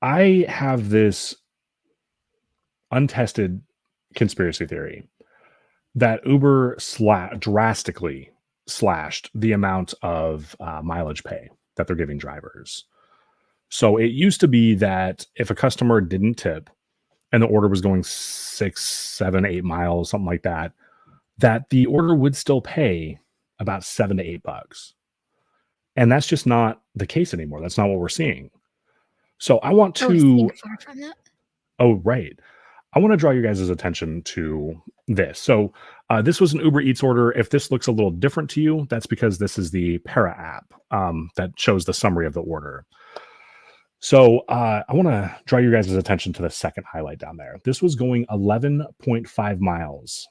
I have this untested conspiracy theory that Uber drastically slashed the amount of mileage pay that they're giving drivers. So it used to be that if a customer didn't tip and the order was going 6, 7, 8 miles, something like that, that the order would still pay about $7 to $8. And that's just not the case anymore. That's not what we're seeing. So I want Oh, we're seeing to, far from that. oh, right. I want to draw your guys' attention to this. So this was an Uber Eats order. If this looks a little different to you, that's because this is the Para app that shows the summary of the order. So I want to draw your guys' attention to the second highlight down there. This was going 11.5 miles,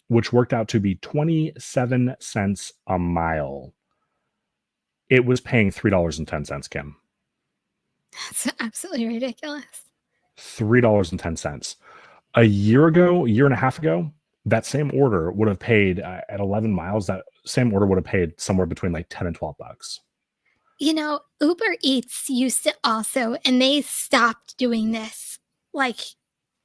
which worked out to be 27 cents a mile. It was paying $3.10, Kim. That's absolutely ridiculous. $3.10. A year ago, a year and a half ago, that same order would have paid at 11 miles, that same order would have paid somewhere between like 10 and $12. Uber Eats used to also, and they stopped doing this like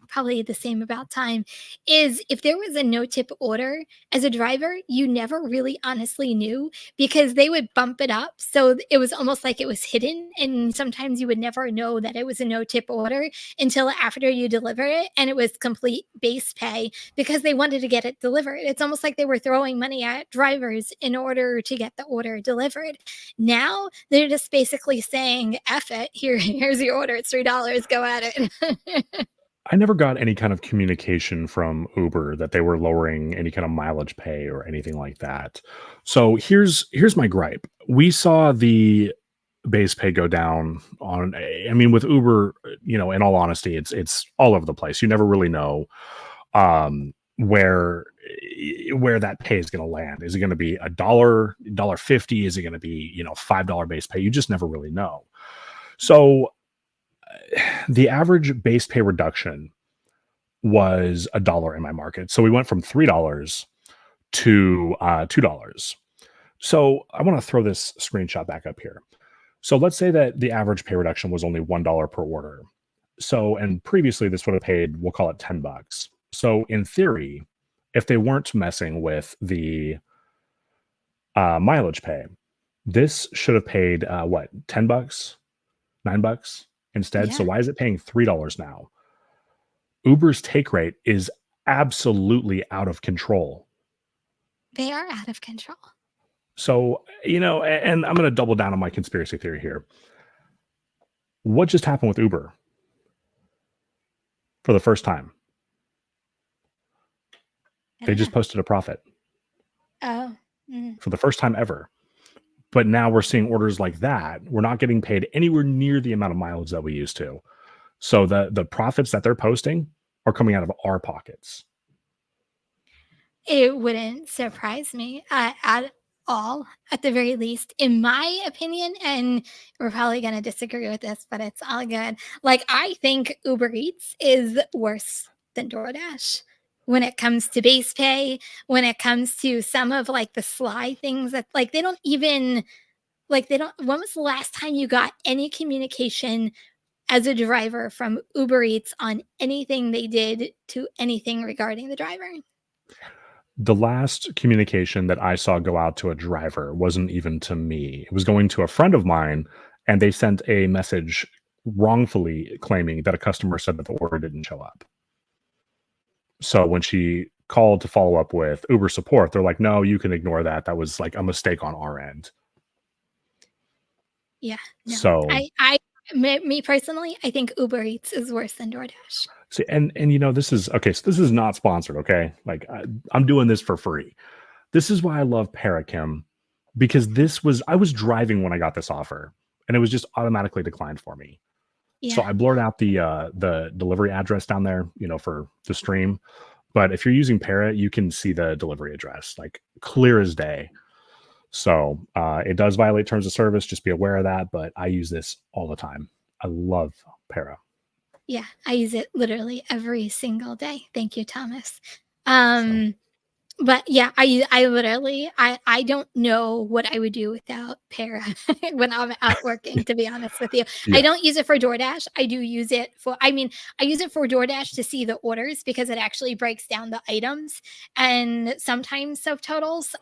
probably the same about time, is if there was a no tip order as a driver, you never really honestly knew because they would bump it up. So it was almost like it was hidden. And sometimes you would never know that it was a no tip order until after you deliver it. And it was complete base pay because they wanted to get it delivered. It's almost like they were throwing money at drivers in order to get the order delivered. Now they're just basically saying, F it, here's your order. It's $3. Go at it. I never got any kind of communication from Uber that they were lowering any kind of mileage pay or anything like that. So here's my gripe. We saw the base pay go down on, I mean, with Uber, in all honesty, it's all over the place. You never really know where that pay is going to land. Is it going to be $1.50? Is it going to be, $5 base pay? You just never really know. So the average base pay reduction was $1 in my market. So we went from $3 to $2. So I want to throw this screenshot back up here. So let's say that the average pay reduction was only $1 per order. So, and previously this would have paid, we'll call it $10. So in theory, if they weren't messing with the mileage pay, this should have paid what, $10, $9 instead. So Yeah. why is it paying $3 now? Uber's take rate is absolutely out of control. They are out of control. So, and I'm going to double down on my conspiracy theory here. What just happened with Uber for the first time? They just posted a profit. Oh. For the first time ever. But now we're seeing orders like that. We're not getting paid anywhere near the amount of mileage that we used to. So the profits that they're posting are coming out of our pockets. It wouldn't surprise me at all, at the very least, in my opinion. And we're probably going to disagree with this, but it's all good. Like, I think Uber Eats is worse than DoorDash when it comes to base pay, when it comes to some of like the sly things that like they don't even like they don't. When was the last time you got any communication as a driver from Uber Eats on anything they did to anything regarding the driver? The last communication that I saw go out to a driver wasn't even to me. It was going to a friend of mine, and they sent a message wrongfully claiming that a customer said that the order didn't show up. So when she called to follow up with Uber support, they're like, no, you can ignore that. That was like a mistake on our end. Yeah, no. So Me personally, I think Uber Eats is worse than DoorDash. see, and this is okay. So this is not sponsored. Okay, like I'm doing this for free. This is why I love Parakim, because I was driving when I got this offer, and it was just automatically declined for me. So Yeah. I blurred out the delivery address down there, for the stream. But if you're using Para, you can see the delivery address like clear as day. So it does violate terms of service. Just be aware of that. But I use this all the time. I love Para. Yeah, I use it literally every single day. Thank you, Thomas. So Um, But yeah, I literally I don't know what I would do without Para when I'm out working, to be honest with you. I Yeah. don't use it for DoorDash. I do use it for I mean, I use it for DoorDash to see the orders because it actually breaks down the items and sometimes subtotals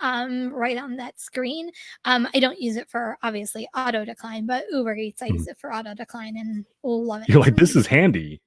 right on that screen. I don't use it for obviously auto decline, but Uber Eats I Mhm. use it for auto decline and love You're it. like, this is handy.